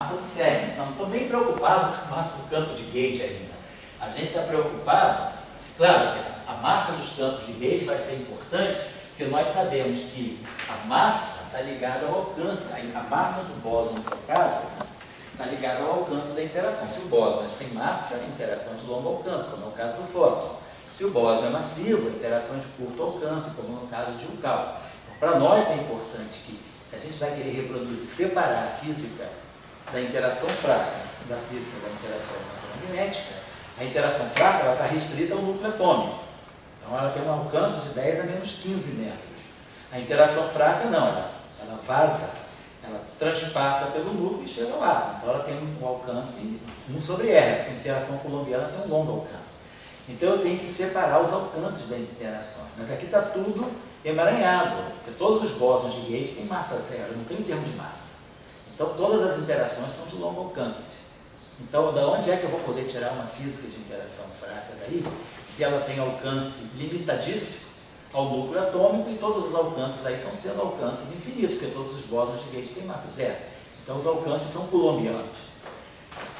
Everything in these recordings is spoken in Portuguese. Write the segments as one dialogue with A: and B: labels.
A: massa do ferro. Não estou nem preocupado com a massa do campo de gauge ainda. A gente está preocupado, claro que a massa dos campos de gauge vai ser importante, porque nós sabemos que a massa está ligada ao alcance, a massa do bóson trocado está ligada ao alcance da interação. Se o bóson é sem massa, a interação de longo alcance, como é o caso do fóton. Se o bóson é massivo, a interação de curto alcance, como no caso de um cálculo. Para nós é importante que, se a gente vai querer reproduzir, separar a física da interação fraca da física da interação eletromagnética, a interação fraca ela está restrita ao núcleo atômico. Então ela tem um alcance de 10 a menos 15 metros. A interação fraca não, ela vaza, ela transpassa pelo núcleo e chega ao átomo. Então ela tem um alcance 1 sobre R. A interação colombiana tem um longo alcance. Então eu tenho que separar os alcances das interações. Mas aqui está tudo emaranhado, porque todos os bósons de gauge têm massa zero, não tem um termo de massa. Então todas as interações são de longo alcance. Então, da onde é que eu vou poder tirar uma física de interação fraca daí, se ela tem alcance limitadíssimo ao núcleo atômico e todos os alcances aí estão sendo alcances infinitos, porque todos os bósons de gauge têm massa zero. Então os alcances são coulombianos.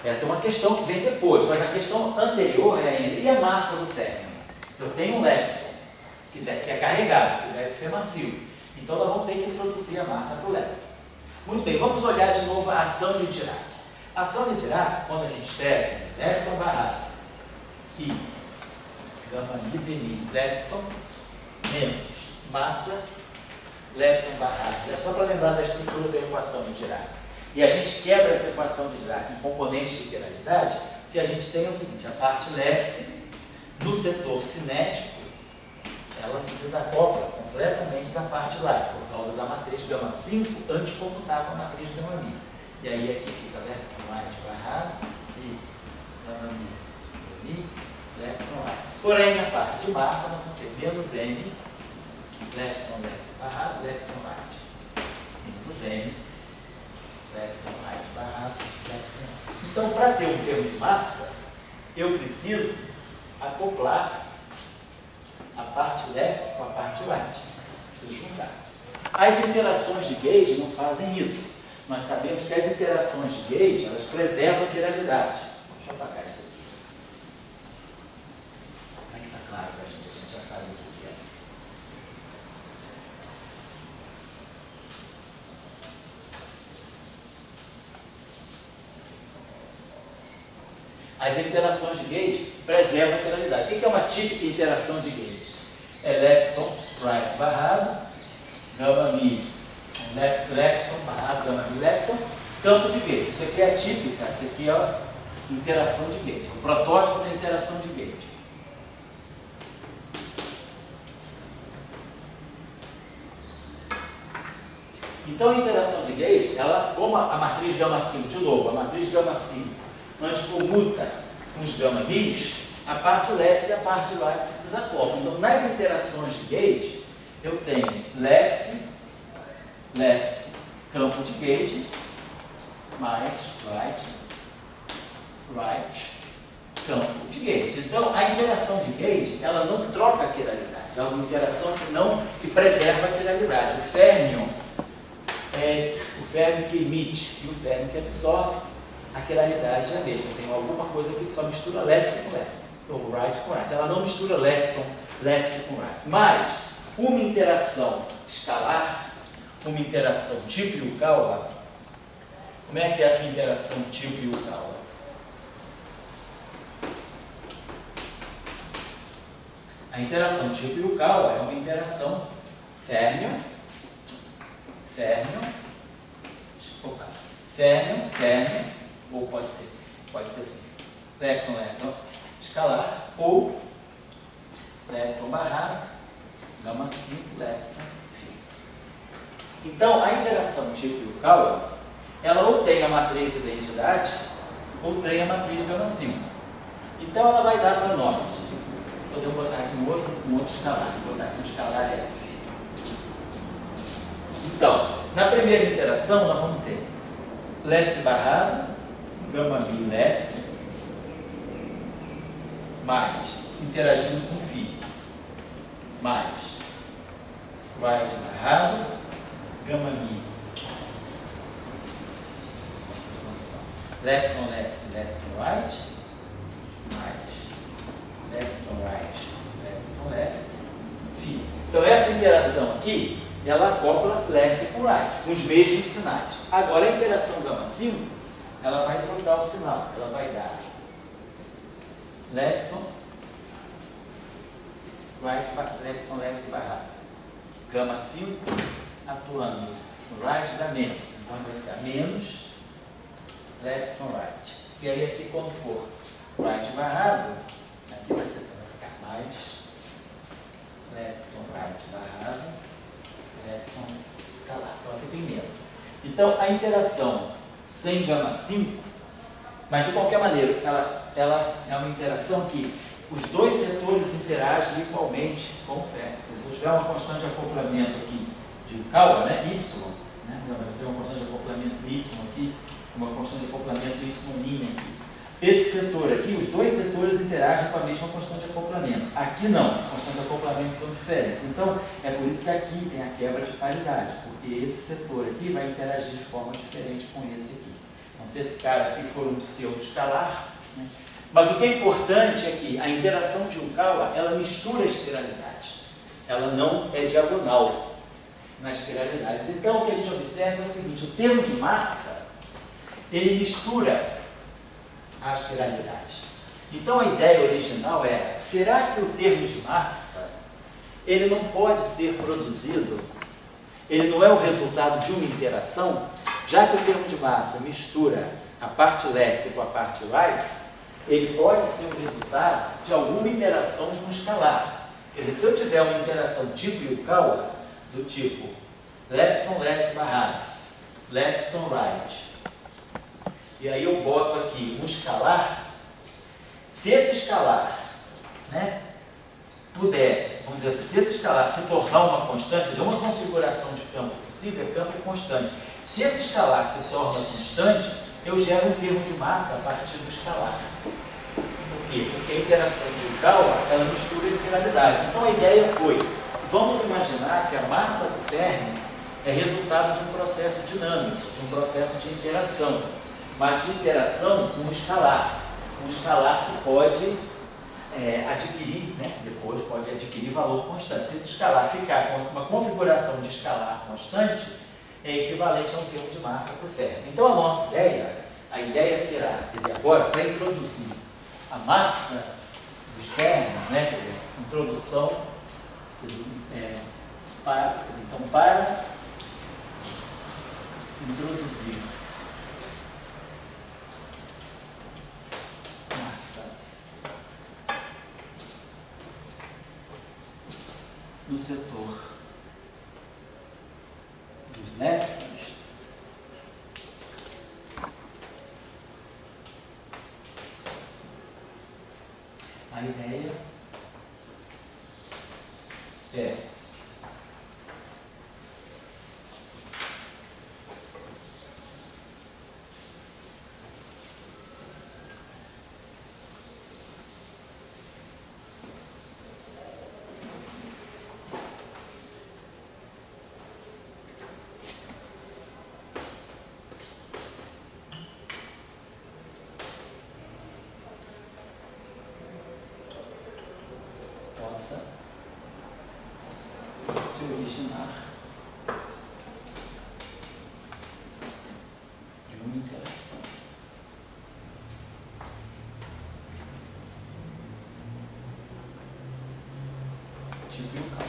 A: Essa é uma questão que vem depois, mas a questão anterior é ainda, e a massa do férmion? Eu tenho um elétron que é carregado, que deve ser massivo. Então nós vamos ter que introduzir a massa para o elétron. Muito bem, vamos olhar de novo a ação de Dirac. A ação de Dirac, quando a gente escreve elétron barrado I, gama I, lepton, menos massa, lepton barrado. É só para lembrar da estrutura da equação de Dirac. E a gente quebra essa equação de Dirac em componentes de quiralidade, que a gente tem o seguinte, a parte left, no setor cinético, ela se desacopla completamente da parte right, por causa da matriz gama 5, anticomputar com a matriz gama mi. E aí aqui fica lepton right barrado e gama mi, lepton right. Porém, na parte de massa, nós vamos ter menos m, lepton left barrado, lepton right. Menos m, lepton right barrado, lepton right. Então, para ter um termo de massa, eu preciso acoplar a parte left com a parte right. Preciso juntar. As interações de gauge não fazem isso. Nós sabemos que as interações de gauge, elas preservam a quiralidade. Deixa eu apagar isso aqui. Como é que está claro para a gente já sabe o que é. As interações de gauge preservam a quiralidade. O que é uma típica interação de gauge? Lepton right barrado, gama mi, lepton barrado, gama mi, lepton, campo de gauge. Isso aqui é a típica, isso aqui é a interação de gauge, o protótipo da interação de gauge. Então a interação de gauge, ela, como a matriz gama 5, de novo, a matriz gama 5, anticomuta com os gama mis, a parte left e a parte right se desacoplam. Então, nas interações de gauge, eu tenho left, campo de gauge, mais right, campo de gauge. Então, a interação de gauge, ela não troca a quiralidade, é uma interação que preserva a quiralidade. O férmion é o férmion que emite e o férmion que absorve, a quiralidade é a mesma. Tem alguma coisa que só mistura left com left. Ou right com right. Ela não mistura left com right. Mas uma interação escalar, uma interação tipo Yukawa, como é que é a interação tipo Yukawa? A interação tipo Yukawa é uma interação férmion, ou pode ser assim, lepton, escalar, ou lepton barrado, gama 5, lepton, φ. Então, a interação tipo Yukawa, ela ou tem a matriz identidade, ou tem a matriz gama 5. Então, ela vai dar para nós. Podemos botar aqui um outro escalar. Vou botar aqui um escalar S. Então, na primeira interação, nós vamos ter left barrado, gama mi left, mais, interagindo com φ, mais, right barrado, gama mi left on left, left on right, right, left on right, left on left, phi. Então essa interação aqui, ela acopla left com right, com os mesmos sinais. Agora a interação gama 5, ela vai trocar o sinal, ela vai dar left on right, left on left barrado. Gama 5 atuando no right dá menos, então vai dar menos left on right. E aí aqui quando for right barrado, aqui vai ficar mais left on right barrado, left on escalar. Então aqui tem menos. Então a interação sem gama 5, mas de qualquer maneira, ela é uma interação que os dois setores interagem igualmente com o ferro. Se eu tiver uma constante de acoplamento aqui de Cauchy, né, Y, né, eu tenho uma constante de acoplamento Y aqui, uma constante de acoplamento Y' aqui. Esse setor aqui, os dois setores interagem com a mesma constante de acoplamento. Aqui não, as constantes de acoplamento são diferentes. Então, é por isso que aqui tem a quebra de paridade, porque esse setor aqui vai interagir de forma diferente com esse aqui. Então, se esse cara aqui for um pseudo-escalar, né? Mas o que é importante é que a interação de um Cauchy, ela mistura espiralidades. Ela não é diagonal nas espiralidades. Então, o que a gente observa é o seguinte, o termo de massa, ele mistura as espiralidades. Então, a ideia original era, será que o termo de massa, ele não pode ser produzido, ele não é o resultado de uma interação, já que o termo de massa mistura a parte left com a parte right, ele pode ser o resultado de alguma interação com escalar. Quer dizer, se eu tiver uma interação tipo Yukawa, do tipo left on left barrado, left on right, e aí eu boto aqui um escalar, se esse escalar, né, puder, vamos dizer assim, se esse escalar se tornar uma constante, de uma configuração de campo possível, é campo constante. Se esse escalar se torna constante, eu gero um termo de massa a partir do escalar. Por quê? Porque a interação de Yukawa, ela mistura espiralidades. Então a ideia foi, vamos imaginar que a massa do ferro é resultado de um processo dinâmico, de um processo de interação, mas de interação com um escalar que pode adquirir, né, depois pode adquirir valor constante. Se esse escalar ficar com uma configuração de escalar constante, é equivalente a um termo de massa para o ferro. Então a nossa ideia, a ideia será, quer dizer, agora para introduzir a massa dos ferros, né, quer dizer, introdução, para introduzir massa no setor dos elétrons, a ideia é se originar de uma interação. Tipo Yukawa.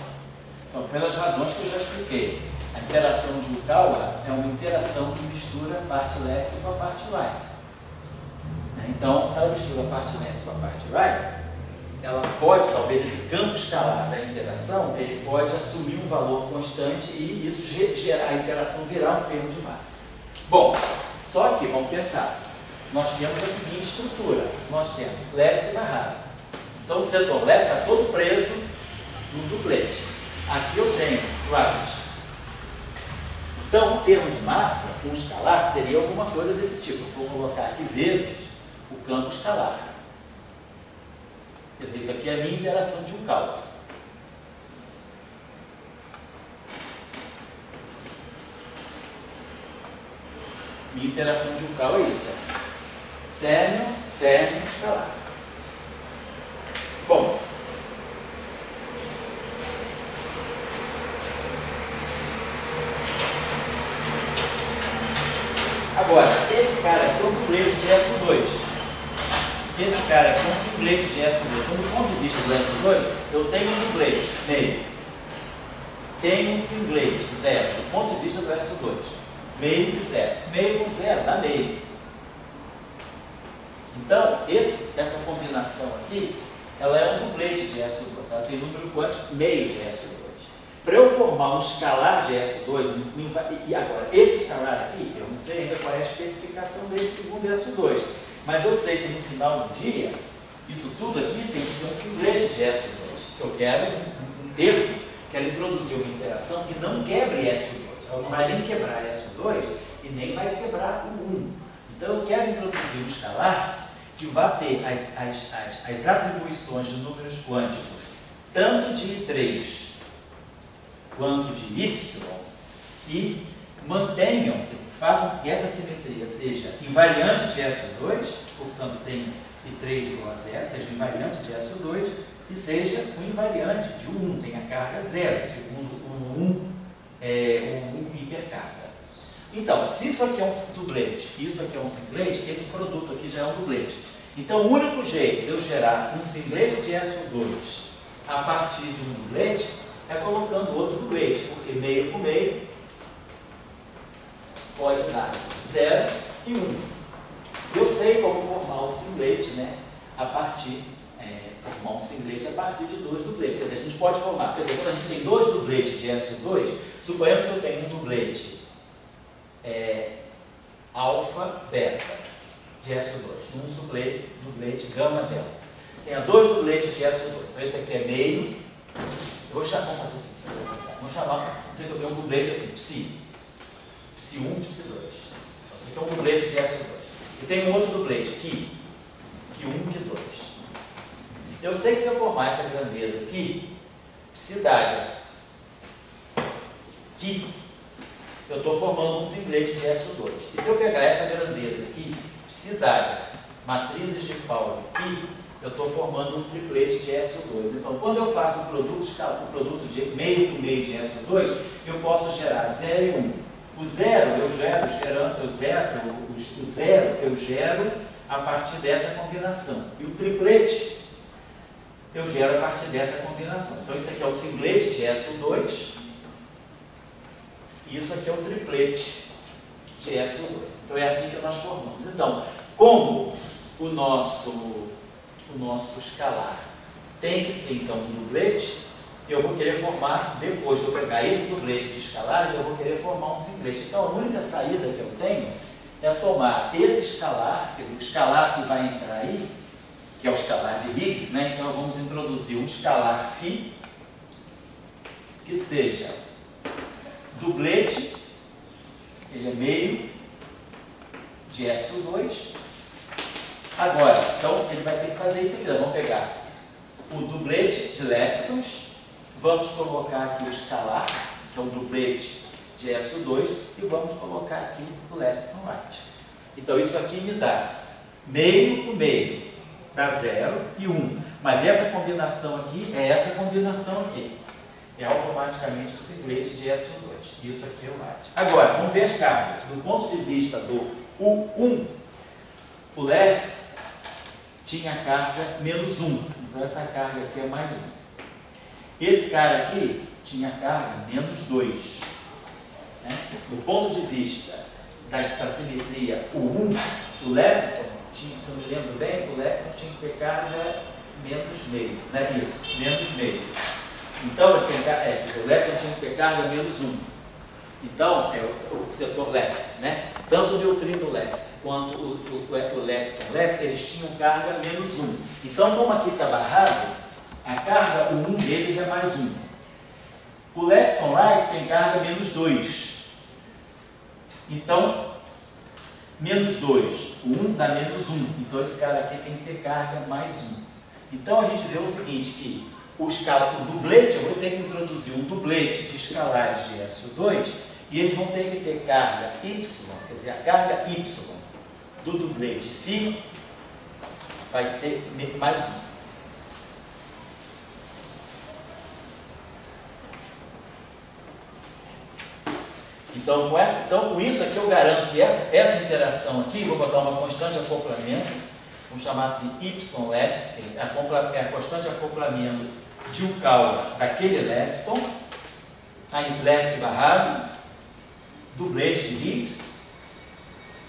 A: Então, pelas razões que eu já expliquei, a interação de Yukawa é uma interação que mistura a parte left com a parte right. Então, se ela mistura a parte left com a parte right, ela pode, talvez esse campo escalar da interação, ele pode assumir um valor constante e isso gerar a interação virar um termo de massa. Bom, só que, vamos pensar, nós temos a seguinte estrutura, nós temos left e barrado. Então o setor left está todo preso no duplete. Aqui eu tenho right. Então o termo de massa, com escalar, seria alguma coisa desse tipo. Eu vou colocar aqui vezes o campo escalar. Quer dizer, isso aqui é a minha interação de um cálculo. Minha interação de um cálculo é isso. Férmio escalar. Bom, agora, esse cara aqui é um dublete de SO2. Esse cara aqui é um singlete de SO2. Então, do ponto de vista do SO2, eu tenho um dublete, meio. Tenho um singlete, zero. Do ponto de vista do SO2, meio e zero. Meio com zero, dá meio. Então, essa combinação aqui, ela é um dublete de SO2. Ela tem número quântico meio de SO2. Para eu formar um escalar de SO2, e agora, esse escalar aqui, eu não sei ainda qual é a especificação dele segundo SO2, mas eu sei que no final do dia, isso tudo aqui tem que ser um singlete de SO2. Eu quero um termo, quero introduzir uma interação que não quebre SO2. Ela não vai nem quebrar SO2 e nem vai quebrar o 1. Então eu quero introduzir um escalar que vai ter as atribuições de números quânticos, tanto de I3 quanto de Y, e mantenham, façam que essa simetria seja invariante de SO2, portanto tem I3 igual a zero, seja invariante de SO2, e seja um invariante de 1, tem a carga zero, segundo o 1 é um hipercarga. Então, se isso aqui é um dublete e isso aqui é um singlete, esse produto aqui já é um dublete. Então, o único jeito de eu gerar um singlete de SO2 a partir de um dublete é colocando outro dublete, porque meio com meio pode dar 0 e 1. Eu sei como formar um singlete, né, a partir, formar um singlete a partir de dois dubletes. Quer dizer, a gente pode formar, quer dizer, quando a gente tem dois dubletes de SO2, suponhamos que eu tenho um dublete alfa, beta de SO2, um dublete gama, delta. Tenha dois dubletes de SO2. Então esse aqui é meio. Eu vou chamar, vamos chamar, eu tenho um dublete assim, Psi1, Psi2. Então esse aqui é um dublete de SO2. E tem um outro dublete, Ki1, Ki2. Eu sei que se eu formar essa grandeza aqui, Psi d'H, Ki, eu estou formando um singlete de SO2. E se eu pegar essa grandeza aqui, Psi d'H, matrizes de Pauli, Ki, eu estou formando um triplete de SO2. Então, quando eu faço o produto de meio com meio de SO2, eu posso gerar 0 e 1. O zero eu gero a partir dessa combinação. E o triplete eu gero a partir dessa combinação. Então, isso aqui é o singlete de SO2 e isso aqui é o triplete de SO2. Então, é assim que nós formamos. Então, como o nosso escalar tem que ser, então, um dublete, eu vou querer formar, depois de eu pegar esse dublete de escalares, eu vou querer formar um singlete. Então, a única saída que eu tenho é tomar esse escalar, quer dizer, o escalar que vai entrar aí, que é o escalar de Higgs, né? Então, vamos introduzir um escalar φ, que seja dublete, ele é meio de SO2. Agora, então, ele vai ter que fazer isso aqui. Nós vamos pegar o dublete de leptons, vamos colocar aqui o escalar, que é o dublete de SO2, e vamos colocar aqui o lepton light. Então, isso aqui me dá meio com meio, dá 0 e 1. Mas essa combinação aqui é essa combinação aqui. É automaticamente o singlete de SO2. Isso aqui é o light. Agora, vamos ver as cargas. Do ponto de vista do U1, o left tinha carga menos 1. Então, essa carga aqui é mais 1. Esse cara aqui tinha carga menos 2. Né? Do ponto de vista da simetria U1, o lepton, se eu me lembro bem, o lepton tinha que ter carga menos meio. Não é isso? Menos meio. Então, o lepton tinha que ter carga menos 1. Então, é o setor left, né? Tanto o neutrino left quanto o lepton left, eles tinham carga menos 1. Então, como aqui está barrado, a carga, o 1 deles é mais 1. O lepton right tem carga menos 2. Então, menos 2. O 1 dá menos 1. Então, esse cara aqui tem que ter carga mais 1. Então, a gente vê o seguinte, que o dublete, eu vou ter que introduzir um dublete de escalares de SO2 e eles vão ter que ter carga Y, quer dizer, a carga Y do dublete φ vai ser mais 1. Então, com isso aqui eu garanto que essa interação aqui, vou botar uma constante de acoplamento, vamos chamar assim y left, é a constante de acoplamento de um cauda daquele lepton, aí left barrado, dublete de Higgs,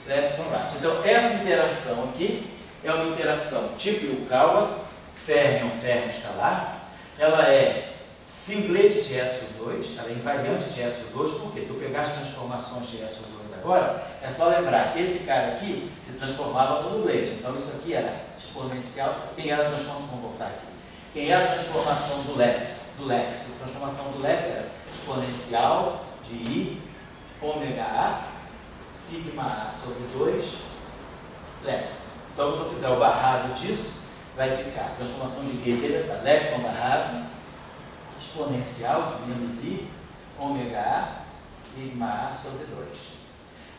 A: lepton right. Então, essa interação aqui é uma interação tipo Yukawa, férmion escalar, ela é singlete de SO2, ela é invariante de SO2, porque se eu pegar as transformações de SO2 agora, é só lembrar que esse cara aqui se transformava no dublete. Então isso aqui era exponencial. Quem era a transformação? Vamos voltar aqui. Quem era a transformação do left? A transformação do left era exponencial de I ômega A, sigma A sobre 2, left. Então quando eu fizer o barrado disso, vai ficar a transformação de guerreira para lepton barrado, exponencial de menos I, ômega A, sigma A sobre 2.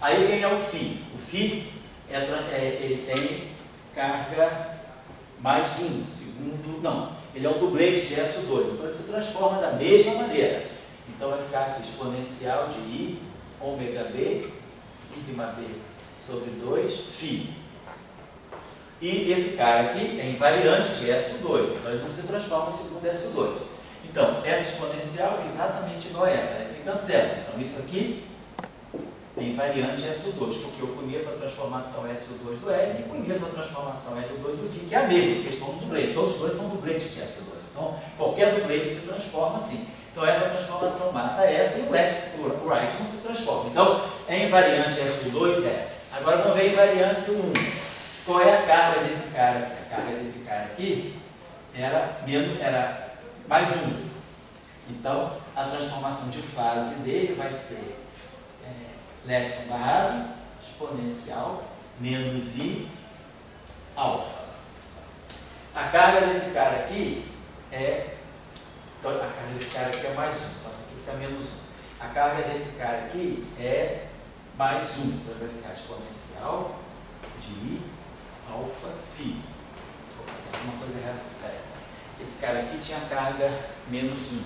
A: Aí quem é o φ? O φ ele tem carga mais 1, segundo, não, ele é um dublete de SO2, então ele se transforma da mesma maneira. Então vai ficar aqui exponencial de I, ômega B, sigma B sobre 2, φ. E esse cara aqui é invariante de SO2, então ele não se transforma segundo SO2. Então, essa exponencial é exatamente igual a essa se cancela. Então, isso aqui é invariante SO2, porque eu conheço a transformação SO2 do L e conheço a transformação L2 do φ, que é a mesma questão do dublete. Todos os dois são dubletes de SO2. Então, qualquer dublete se transforma assim. Então, essa transformação mata essa e o right não se transforma. Então, é invariante SO2? É. Agora, vamos ver a invariância 1. Qual é a carga desse cara aqui? A carga desse cara aqui era mais 1. Então, a transformação de fase dele vai ser lepton barrado, exponencial, menos I, alfa. A carga desse cara aqui então, a carga desse cara aqui é mais 1. Então, isso aqui fica menos 1. A carga desse cara aqui é mais 1. Então, vai ficar exponencial de I, alfa, φ. Uma coisa errada. Esse cara aqui tinha carga menos 1.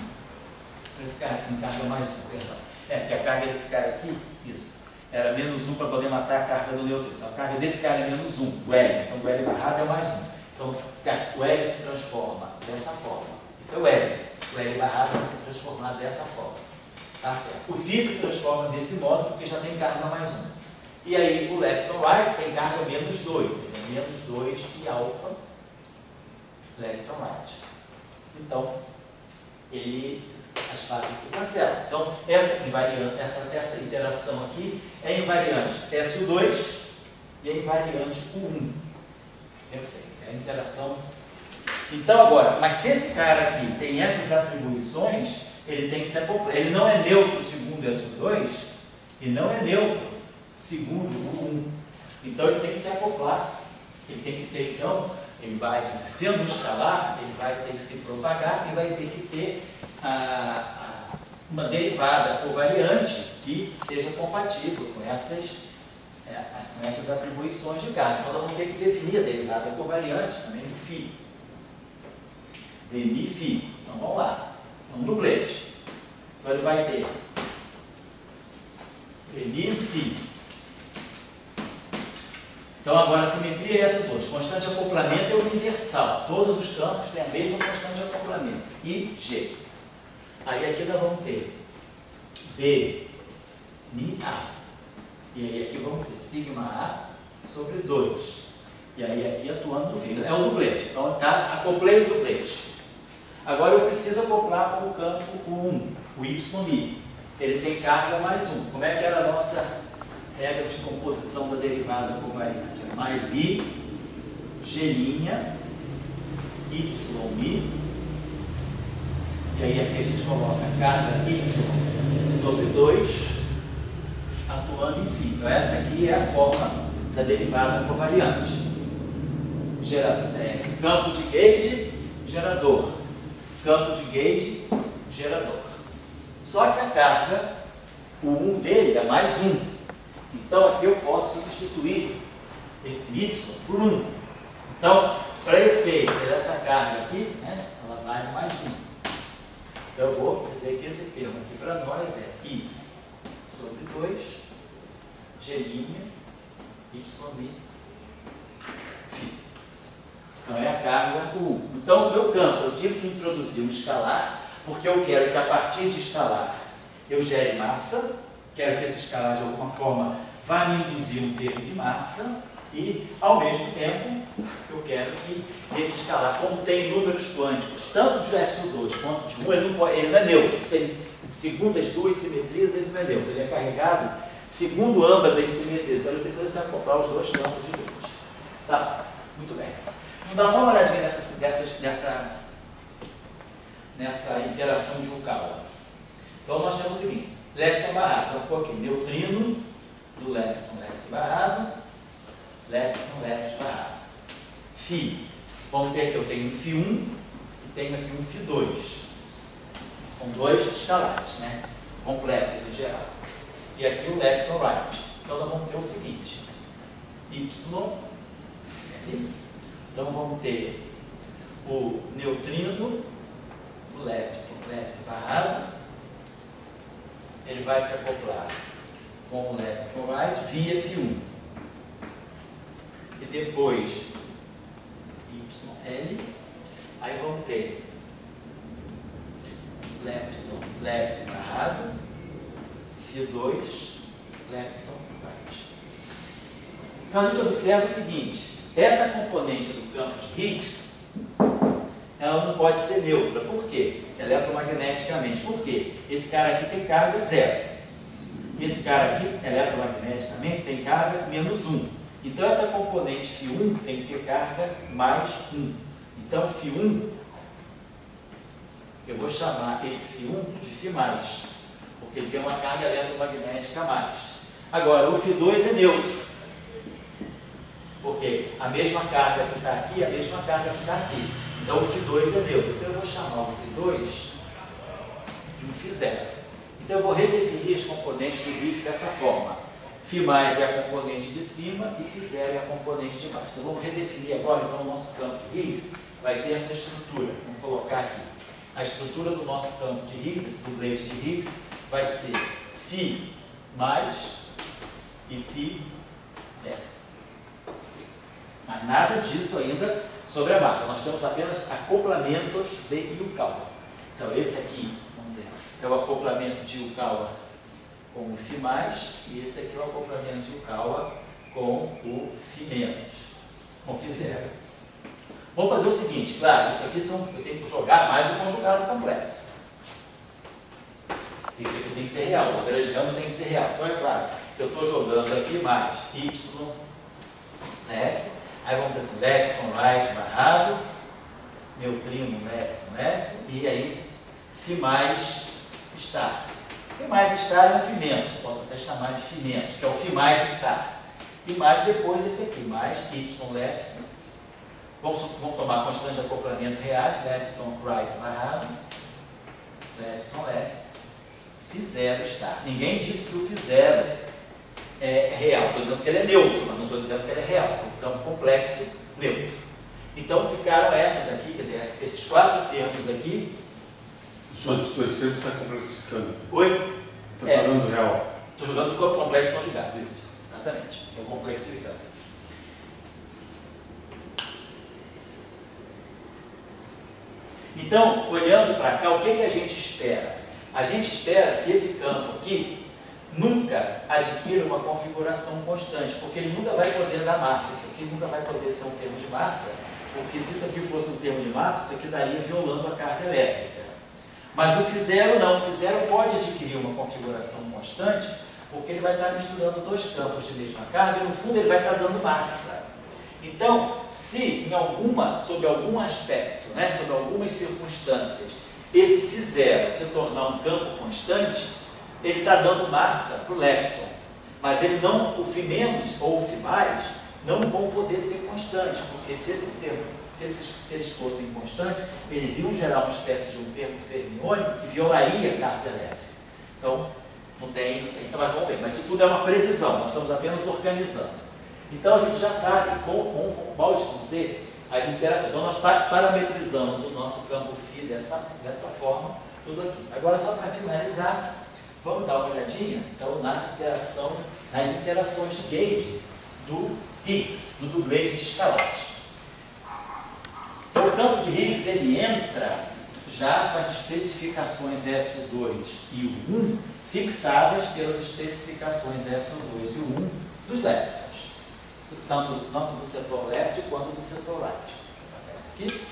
A: Esse cara aqui tem carga mais 1, perdão. Porque a carga desse cara aqui, isso, era menos 1 para poder matar a carga do neutrino. Então a carga desse cara é menos 1, o L. Então o L barrado é mais 1. Então se o L se transforma dessa forma, isso é o L. O L barrado vai se transformar dessa forma. Tá certo? O φ se transforma desse modo porque já tem carga mais 1. E aí o lepton right tem carga menos 2. Ele é menos 2 e alfa lepton right. Então, as fases se cancelam. Então, essa interação aqui é invariante SO2 e é invariante U1. Perfeito. É a interação. Então, agora, mas se esse cara aqui tem essas atribuições, ele tem que ser acoplado. Ele não é neutro segundo SO2 e não é neutro segundo U1. Então, ele tem que se acoplar. Ele tem que ter, então, ele vai, sendo um escalar, ele vai ter que se propagar e vai ter que ter uma derivada covariante que seja compatível com essas atribuições de carga. Então, nós vamos ter que definir a derivada covariante também do φ. Demi φ. Então, vamos lá. É um dublete. Então, ele vai ter demi φ. Então, agora a simetria é SO2. Constante de acoplamento é universal. Todos os campos têm a mesma constante de acoplamento. I, G. Aí aqui nós vamos ter B, Mi, A. E aí aqui vamos ter sigma A sobre 2. E aí aqui atuando no fim. É o dublete. Então, tá, acoplei o dublete. Agora eu preciso acoplar para o campo 1, o YI. Ele tem carga mais 1. Como é que era a nossa regra de composição da derivada covariante? Mais I, G', YI. E aí aqui a gente coloca a carga Y sobre 2, atuando em φ. Então essa aqui é a forma da derivada covariante. Campo de gauge, gerador. Campo de gauge, gerador. Só que a carga, o 1 dele é mais 1. Então aqui eu posso substituir esse y por 1. Então, para efeito dessa carga aqui, né, ela vale mais 1. Então, eu vou dizer que esse termo aqui para nós é I sobre 2, G', YI, φ. Então, é a carga 1. Então, no meu campo, eu tive que introduzir um escalar, porque eu quero que a partir de escalar eu gere massa, quero que esse escalar de alguma forma vá me induzir um termo de massa e, ao mesmo tempo, eu quero que esse escalar contém números quânticos, tanto de SO2 quanto de 1, ele não é neutro. Segundo as duas simetrias, ele não é neutro, ele é carregado segundo ambas as simetrias. Então, ele precisa se acoplar os dois campos de luz. Tá, muito bem. Vamos dar só uma olhadinha nessa interação de Yukawa. Então, nós temos o seguinte: lepton barrado. Então, ficou aqui neutrino do lepton barrado, lepton barrado. Φ. Vamos ter aqui, eu tenho um Φ1 e tenho aqui um Φ2. São dois escalares, né? Complexos em geral. E aqui o lepton right. Então, nós vamos ter o seguinte: Y. Então, vamos ter o neutrino do lepton barrado. Ele vai se acoplar com o lepton right via Φ1. E depois YL. Aí vamos ter lepton barrado, Φ2, lepton right. Então a gente observa o seguinte: essa componente do campo de Higgs, ela não pode ser neutra. Por quê? Eletromagneticamente. Por quê? Esse cara aqui tem carga 0. Esse cara aqui, eletromagneticamente, tem carga menos 1. Então, essa componente Φ1 tem que ter carga mais 1. Então, Φ1, eu vou chamar esse Φ1 de Φ+, porque ele tem uma carga eletromagnética a mais. Agora, o Φ2 é neutro, porque a mesma carga que está aqui é a mesma carga que está aqui. Então, o Φ2 é neutro. Então, eu vou chamar o Φ2 de um Φ0. Então, eu vou redefinir as componentes do Higgs dessa forma. Φ+ é a componente de cima e Φ0 é a componente de baixo. Então, vamos redefinir agora. Então, o nosso campo de Higgs vai ter essa estrutura. Vamos colocar aqui. A estrutura do nosso campo de Higgs, esse dublete de Higgs, vai ser Φ+ e Φ0. Mas nada disso ainda sobre a massa. Nós temos apenas acoplamentos de Yukawa. Então, esse aqui, vamos ver, é o acoplamento de Yukawa com o Φ+, e esse aqui é o acoplamento de Yukawa com o Φ-, com o Φ0. Vamos fazer o seguinte, claro, isso aqui eu tenho que jogar mais o conjugado complexo. Isso aqui tem que ser real, o lagrangiano tem que ser real. Então, é claro, eu estou jogando aqui mais Y, né? Aí vamos pensar, lepton right barrado, neutrino lepton, e aí Φ+ star. Φ+ star é um fimento, posso até chamar de fimentos, que é o Φ+ star. E mais depois esse aqui, mais Y lepton. Vamos tomar a constante de acoplamento reais, lepton right barrado, lepton left, Φ0 star. Ninguém disse que o Φ0 é real, estou dizendo que ele é neutro, mas não estou dizendo que ele é real, é um campo complexo neutro. Então ficaram essas aqui, quer dizer, esses quatro termos aqui.
B: Os outros dois termos está complexificando.
A: Oi?
B: Está falando real.
A: Estou jogando com o complexo conjugado, isso, exatamente, estou complexificando. Então, olhando para cá, o que a gente espera? A gente espera que esse campo aqui nunca adquira uma configuração constante, porque ele nunca vai poder dar massa. Isso aqui nunca vai poder ser um termo de massa, porque se isso aqui fosse um termo de massa, isso aqui daria violando a carga elétrica. Mas o Φ0 não, o Φ0 pode adquirir uma configuração constante, porque ele vai estar misturando dois campos de mesma carga e no fundo ele vai estar dando massa. Então, se sob algum aspecto, né, sob algumas circunstâncias, esse Φ0 se tornar um campo constante, ele está dando massa para o lepton, mas o Φ- ou o Φ+ não vão poder ser constantes, porque se eles fossem constantes, eles iam gerar uma espécie de um termo fermiônico que violaria a carga elétrica. Então, não tem, mas vamos ver. Mas isso tudo é uma previsão, nós estamos apenas organizando. Então a gente já sabe quais vão ser as interações. Então nós parametrizamos o nosso campo φ dessa forma, tudo aqui. Agora, só para finalizar, vamos dar uma olhadinha então, nas interações de gauge do Higgs, do dublês de escalares. Então, o campo de Higgs ele entra já com as especificações SO2 e o 1 fixadas pelas especificações SO2 e o 1 dos leptons, tanto do setor léptico quanto do setor lácteo. Aqui.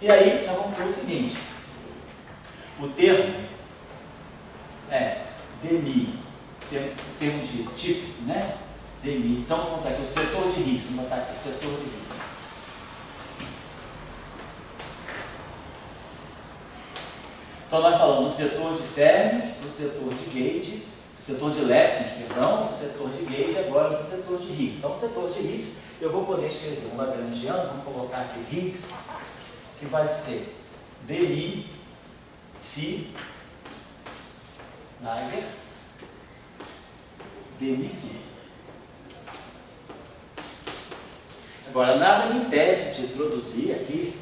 A: E aí, nós vamos para o seguinte: o termo é demi, termo de tipo, né? Demi. Então, vamos botar aqui o setor de Higgs. Vamos botar aqui o setor de Higgs. Então, nós falamos do setor de férmions, do setor de gauge, do setor de leptons, perdão, do setor de gauge, agora do setor de Higgs. Então, o setor de Higgs, eu vou poder escrever um lagrangiano, vamos colocar aqui Higgs, que vai ser dmi φ Dagger dmi φ. Agora, nada me impede de introduzir aqui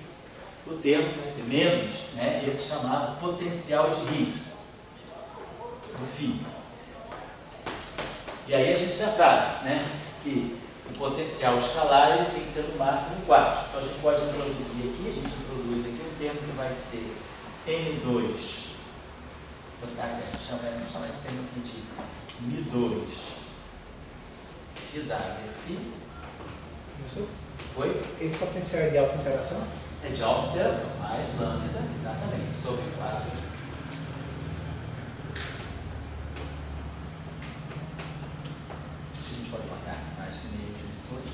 A: o termo que vai ser menos, né, esse chamado potencial de Higgs, do φ. E aí a gente já sabe, né, que o potencial escalar ele tem que ser no máximo 4. Então a gente pode introduzir aqui, a gente introduz aqui um termo que vai ser M2, chama esse termo aqui de Mi2, φ Dagger φ.
C: Isso?
A: Oi?
C: Esse potencial é de alta interação?
A: É de alta interação, mais lambda, exatamente, sobre 4. A gente pode botar mais meio depois.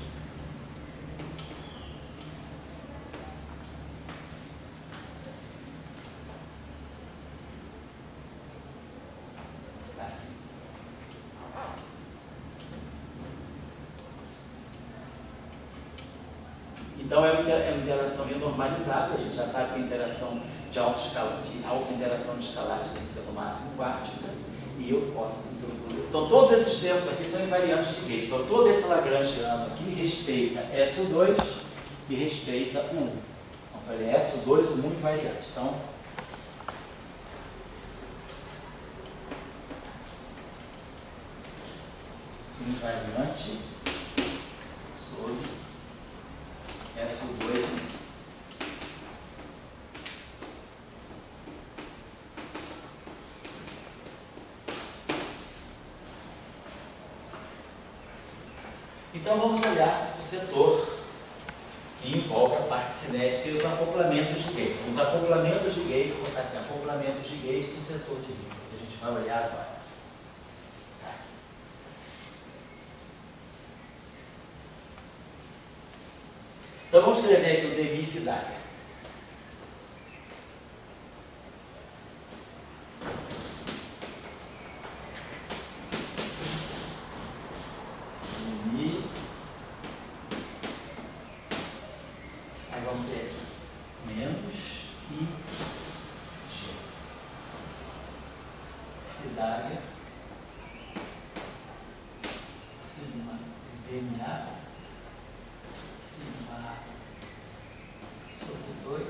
A: Assim. Então é uma interação normalizada, a gente já sabe que a interação de alta interação de escalares tem que ser no máximo quântica, e eu posso introduzir. Então todos esses termos aqui são invariantes de gauge. Então todo esse lagrangiano aqui respeita SO2 e respeita o 1. Então ele é SO2, o 1 invariante. Então, invariante sobre SO2. Então vamos olhar o setor que envolve a parte cinética e os acoplamentos de gauge. Os acoplamentos de gauge, vou botar aqui, acoplamentos de gauge do setor de Higgs, que a gente vai olhar agora. Então vamos escrever aqui o dmi φ Dagger. Dmi. Aí vamos ter aqui menos I G. Φ Dagger. Sigma VMA. Sigma sobre 2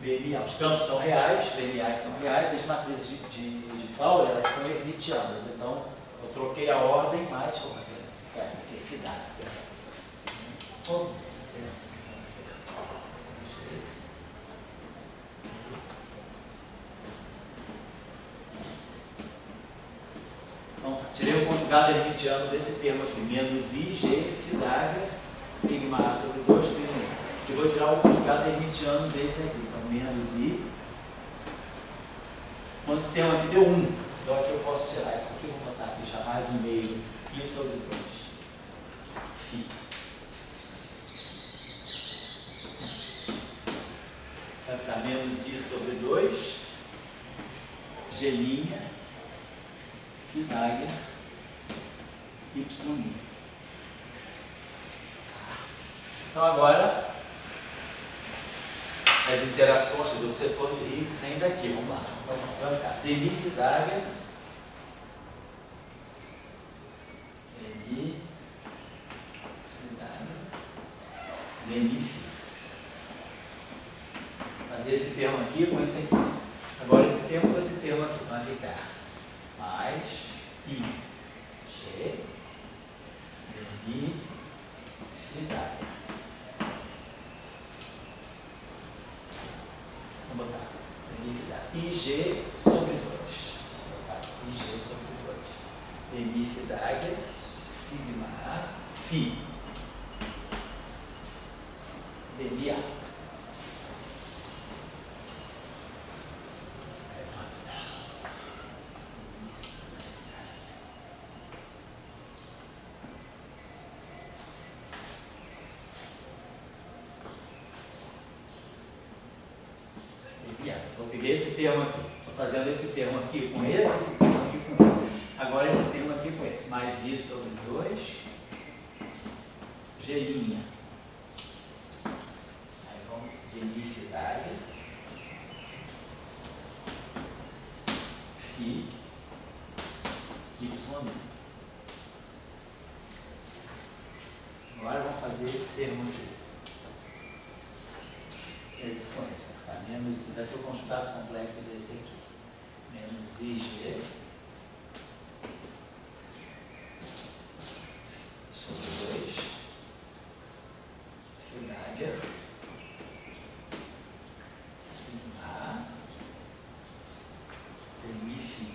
A: VMA. Os campos são reais, VMAs são reais, as matrizes de Pauli elas são hermitianas. Então eu troquei a ordem, mas como é que você quer? Aqui dá. Então, tirei o conjugado hermitiano desse termo aqui, menos IG, φ Dagger, sigma A sobre 2, menos. E vou tirar o conjugado hermitiano desse aqui, então menos I. Quando esse termo aqui deu 1, então aqui eu posso tirar isso aqui, vou botar aqui já mais um meio, I sobre 2, φ. Vai ficar menos I sobre 2, G', φ Dagger, Y'. Então agora, as interações do setor de Higgs vem daqui, vamos lá. Vai ficar dmi φ Dagger Demi-Fi. Fazer esse termo aqui com esse aqui. Agora esse termo com esse termo aqui vai ficar mais I, G, Demi-Fi. Vamos botar IG sobre 2. IG sobre 2. Demi-Fi, sigma A, Fi. Demi-A. Então, eu peguei esse termo aqui, estou fazendo esse termo aqui com esse termo aqui com esse. Agora esse termo aqui com esse. Mais I sobre 2, G'. Aí vamos Demi-Fi, Fi, Y'. Agora vamos fazer esse termo aqui. Esse com esse. Tá? Menos, vai ser o conjugado complexo desse aqui. Menos IG sobre 2, Fi, sigma A, Demi-Fi.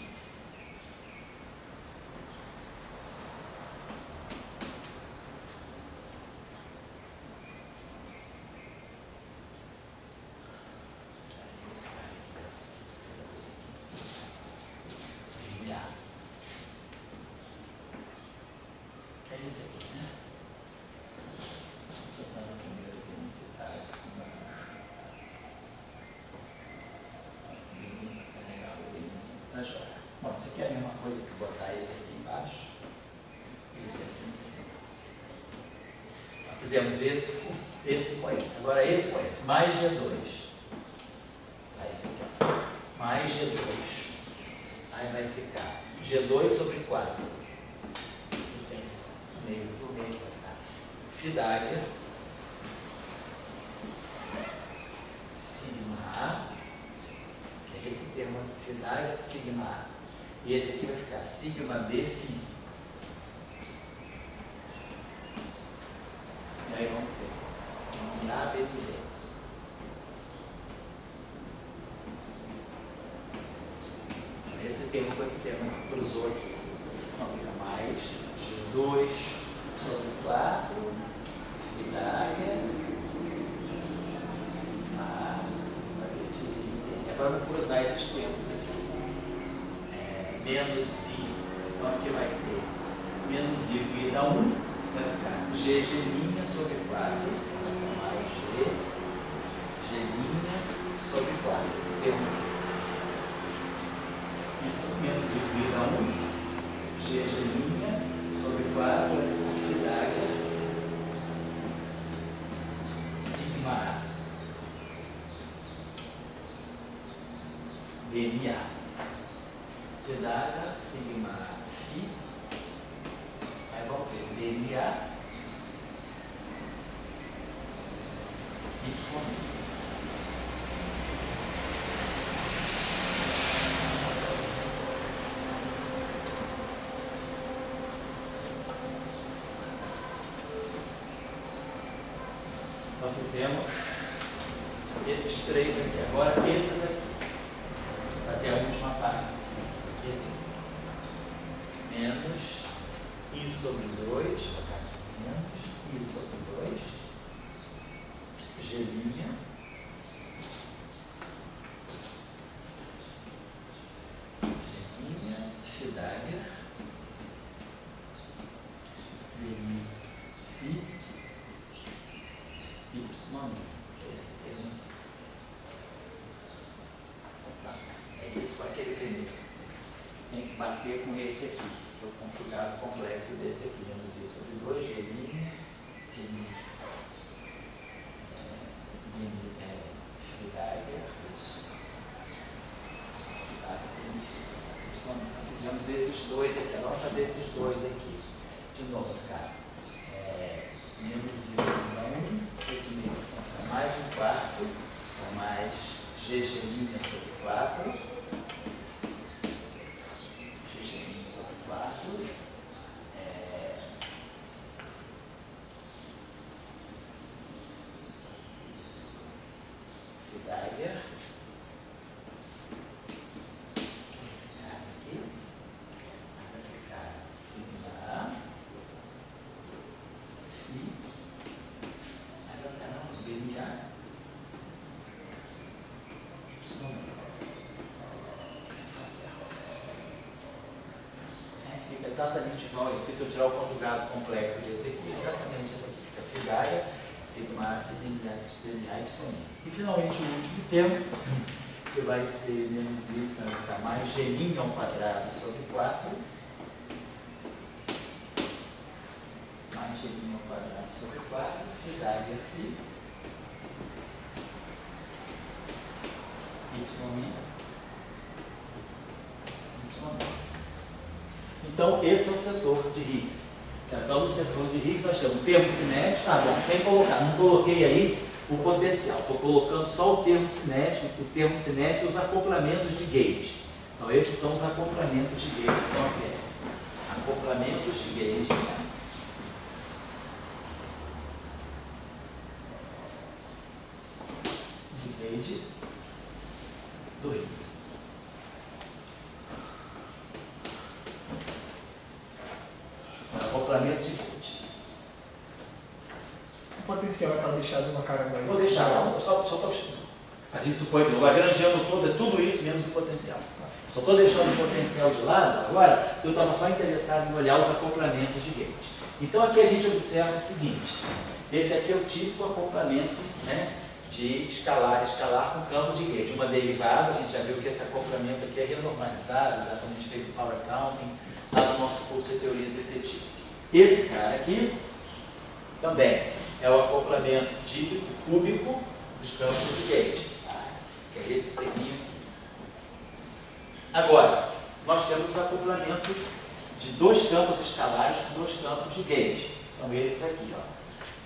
A: É esse aqui, né? Estou dando primeiro que está tá joia. Bom, isso aqui é a mesma coisa que botar esse aqui embaixo e esse aqui em cima. Nós fizemos esse com esse. Agora esse com esse. Mais G2. Aí esse aqui. Mais G2. Aí vai ficar G2 sobre 4. Meio do meio vai ficar Fi, sigma A, que é esse termo aqui, Fi, sigma A. E esse aqui vai ficar sigma B, Fi. E aí vamos ter A, B, B. Esse termo com esse termo cruzou aqui. Então fica mais G2 sobre 4, Fi, sigma A, sigma B, Fi. Agora vamos cruzar esses termos aqui. Menos I, então aqui vai ter menos I com I dá 1, vai ficar G' sobre 4, mais G' sobre 4. Esse termo aqui. Isso, menos I com I dá 1, G' sobre 4, Fi, sigma A, Demi-A. Fi, sigma Fi. Aí vamos ter Demi-A, Y'. Nós fizemos esses três aqui. Agora esses aqui. Vou fazer a última parte. Esse aqui. Menos I sobre 2. Vou botar aqui. Menos I sobre 2. G'. Fi, Demi-Fi, Y'. Esse termo. Opa, é isso com aquele primeiro. Tem que bater com esse aqui, que é o conjugado complexo desse aqui. Menos I sobre 2, G', Fi, isso. Fizemos esses dois aqui. Vamos fazer esses dois aqui. De novo, cara. Menos I sobre 1, esse exatamente igual a isso, porque se eu tirar o conjugado complexo desse aqui, é exatamente esse aqui, fica φ sigma A dNA y. E finalmente o último termo, que vai ser menos isso, vai ficar mais g' ao quadrado sobre 4, mais g' ao quadrado sobre 4, φ aqui, y'. Então, esse é o setor de Higgs. Então, no setor de Higgs, nós temos o termo cinético. Ah, bom, sem colocar, não coloquei aí o potencial. Estou colocando só o termo cinético e os acoplamentos de gauge. Então, esses são os acoplamentos de gauge. Então, aqui é acoplamentos de gauge. De gauge do Higgs. Acoplamento de gauge.
C: O potencial é para deixar de uma cara mais.
A: Vou deixar, não, só para a gente supõe que o Lagrangiano todo é tudo isso menos o potencial. Só estou deixando o potencial de lado agora, eu estava só interessado em olhar os acoplamentos de gauge. Então aqui a gente observa o seguinte: esse aqui é o típico acoplamento, né, de escalar com campo de gauge. Uma derivada, a gente já viu que esse acoplamento aqui é renormalizado, já quando a gente fez o power counting, lá no nosso curso de teorias efetivas. Esse cara aqui também é o acoplamento típico cúbico dos campos de gauge, que é esse terminho. Agora, nós temos o acoplamento de dois campos escalares com dois campos de gauge. São esses aqui, ó.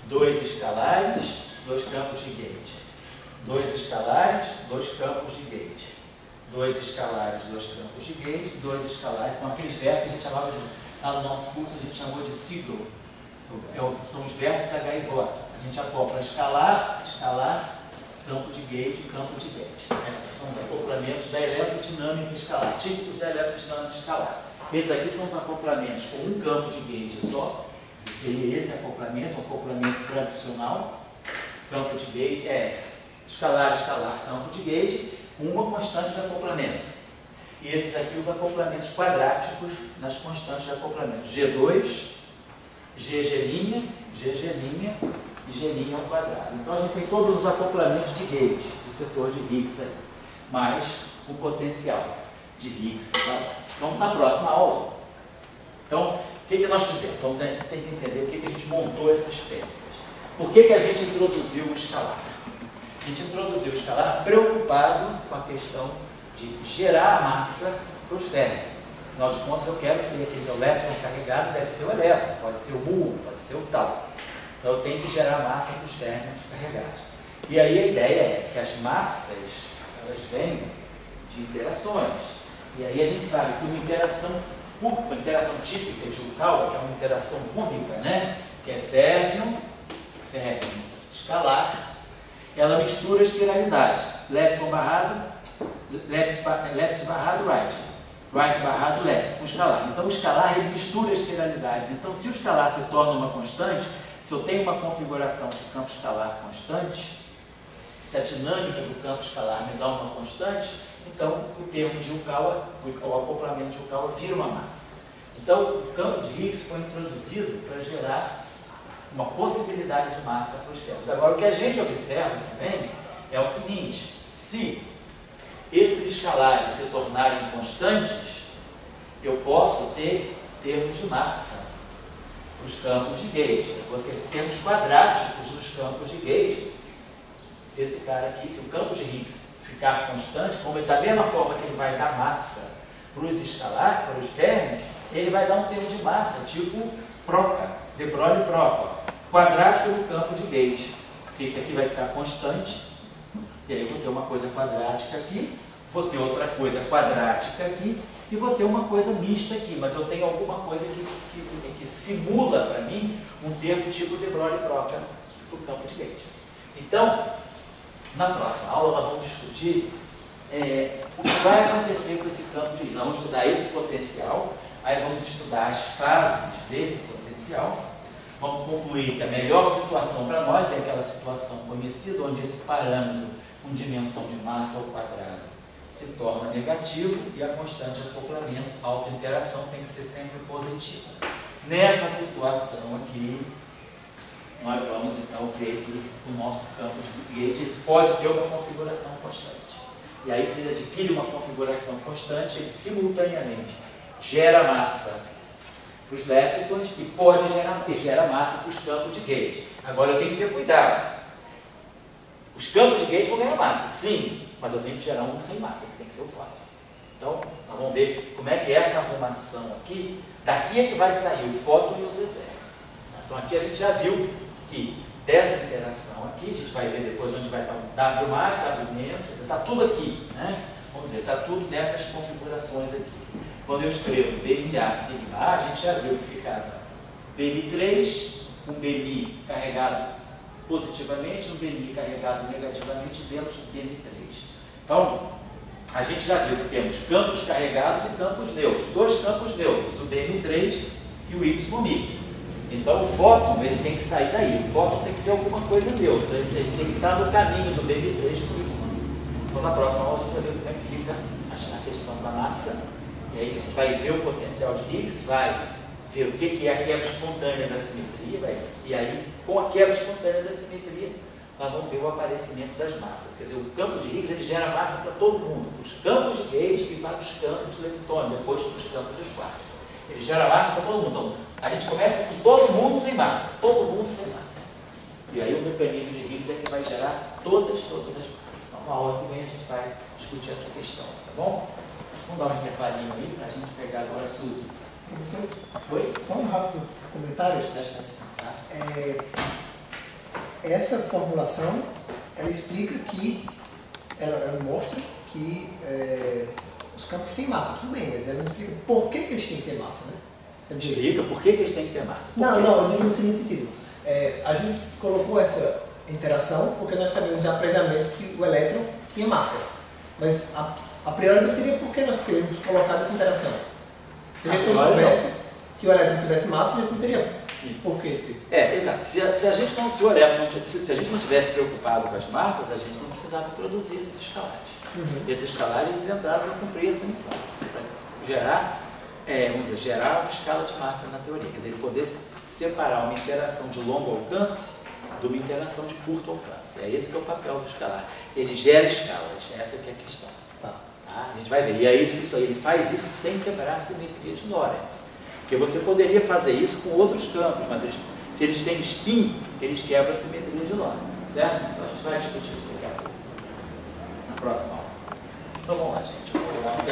A: Dois escalares, dois campos de gauge. Dois escalares, dois campos de gauge. Dois escalares, dois campos de gauge. Dois escalares, são aqueles versos que a gente chamava de, lá no nosso curso a gente chamou de siglo. São os versos da gaivota. A gente acopla escalar, campo de gauge e campo de gauge. São os acoplamentos da eletrodinâmica escalar, típicos da eletrodinâmica escalar. Esses aqui são os acoplamentos com um campo de gauge só. Seria esse acoplamento, um acoplamento tradicional. Campo de gauge é escalar, campo de gauge, com uma constante de acoplamento. E esses aqui os acoplamentos quadráticos nas constantes de acoplamento. G2, GG', GG' e G' ao quadrado. Então a gente tem todos os acoplamentos de gauge do setor de Higgs aí, mais o potencial de Higgs. Vamos na próxima aula. Então, o que nós fizemos? Então a gente tem que entender o que a gente montou essas peças. Por que a gente introduziu o escalar? A gente introduziu o escalar preocupado com a questão de gerar massa para os férreos. Afinal de contas, eu quero ter aquele elétron carregado, deve ser o elétron, pode ser o muon, pode ser o tal. Então eu tenho que gerar massa para os férreos carregados. E aí a ideia é que as massas, elas vêm de interações. E aí a gente sabe que uma interação típica de Yukawa, que é uma interação única, né? Que é férmio, escalar, ela mistura as quiralidades. Left barrado, right. Right barrado, left, com escalar. Então o escalar ele mistura as quiralidades. Então se o escalar se torna uma constante, se eu tenho uma configuração de campo escalar constante, se a dinâmica do campo escalar me dá uma constante, então o termo de Yukawa, o acoplamento de Yukawa vira uma massa. Então o campo de Higgs foi introduzido para gerar uma possibilidade de massa para os férreos. Agora o que a gente observa também é o seguinte: se esses escalares se tornarem constantes, eu posso ter termos de massa nos campos de gauge. Eu vou ter termos quadráticos nos campos de gauge. Se esse cara aqui, se o campo de Higgs ficar constante, como ele, da mesma forma que ele vai dar massa para os escalares, para os férreos, ele vai dar um termo de massa, tipo Proca, de Broglie-Proca, quadrático do campo de gauge. Porque isso aqui vai ficar constante. E aí eu vou ter uma coisa quadrática aqui, vou ter outra coisa quadrática aqui e vou ter uma coisa mista aqui, mas eu tenho alguma coisa que simula para mim um termo tipo de Broglie-Proca para o campo de gauge. Então, na próxima aula nós vamos discutir o que vai acontecer com esse campo de Higgs. Nós vamos estudar esse potencial, aí vamos estudar as fases desse potencial. Vamos concluir que a melhor situação para nós é aquela situação conhecida, onde esse parâmetro com dimensão de massa ao quadrado se torna negativo e a constante de acoplamento, autointeração, tem que ser sempre positiva. Nessa situação aqui, nós vamos então ver que o nosso campo de gauge pode ter uma configuração constante. E aí, se ele adquire uma configuração constante, ele simultaneamente gera massa para os leptons e pode gera massa para os campos de gauge. Agora eu tenho que ter cuidado. Os campos de gauge vão ganhar massa, sim, mas eu tenho que gerar um sem massa, que tem que ser o fóton. Então, nós vamos ver como é que é essa arrumação aqui. Daqui é que vai sair o fóton e o Z0. Então, aqui a gente já viu que dessa interação aqui, a gente vai ver depois onde vai estar o W+, W-, quer dizer, está tudo aqui, né? Vamos dizer, está tudo nessas configurações aqui. Quando eu escrevo BMA, sigma A, a gente já viu que ficava BMI3, um BMI carregado positivamente, um BMI carregado negativamente dentro do BMI3. Então, a gente já viu que temos campos carregados e campos neutros. Dois campos neutros, o BMI3 e o YMI. Então, o fóton ele tem que sair daí. O fóton tem que ser alguma coisa neutra. Ele tem que estar no caminho do BMI3 com o YMI. Então, na próxima aula, a gente vai ver como é que fica a questão da massa. E aí a gente vai ver o potencial de Higgs, vai ver o que é a quebra espontânea da simetria, e aí, com a quebra espontânea da simetria, nós vamos ver o aparecimento das massas. Quer dizer, o campo de Higgs ele gera massa para todo mundo, para os campos de gauge e para os campos de leptônio, depois para os campos dos quartos. Ele gera massa para todo mundo. Então, a gente começa com todo mundo sem massa, todo mundo sem massa. E aí o mecanismo de Higgs é que vai gerar todas as massas. Então, na aula que vem a gente vai discutir essa questão, tá bom? Vamos dar um intervalinho aí para a gente pegar agora a Suzy.
C: Professor,
A: Oi?
C: só um rápido comentário.
A: Tá?
C: Essa formulação, ela explica que, ela mostra que os campos têm massa, tudo bem, mas ela não explica por que eles têm que ter massa, né?
A: Explica por que eles têm que ter massa.
C: Não, eu digo no seguinte sentido. A gente colocou essa interação porque nós sabemos já previamente que o elétron tinha massa. Mas a priori não teria por que nós termos colocado essa interação. Seria que eu soubesse que o elétron tivesse massa, mas não teria por que ter.
A: Exato. Se a gente não tivesse preocupado com as massas, a gente não precisava introduzir esses escalares. Esses escalares eles entraram para cumprir essa missão, para gerar, gerar uma escala de massa na teoria. Quer dizer, ele poder separar uma interação de longo alcance de uma interação de curto alcance. Esse que é o papel do escalar. Ele gera escalas, essa que é a questão. Tá? A gente vai ver. E é isso aí. Ele faz isso sem quebrar a simetria de Lorentz. Porque você poderia fazer isso com outros campos, mas se eles têm spin, eles quebram a simetria de Lorentz. Certo? Então a gente vai discutir isso daqui a pouco. Na próxima aula. Então vamos lá, gente.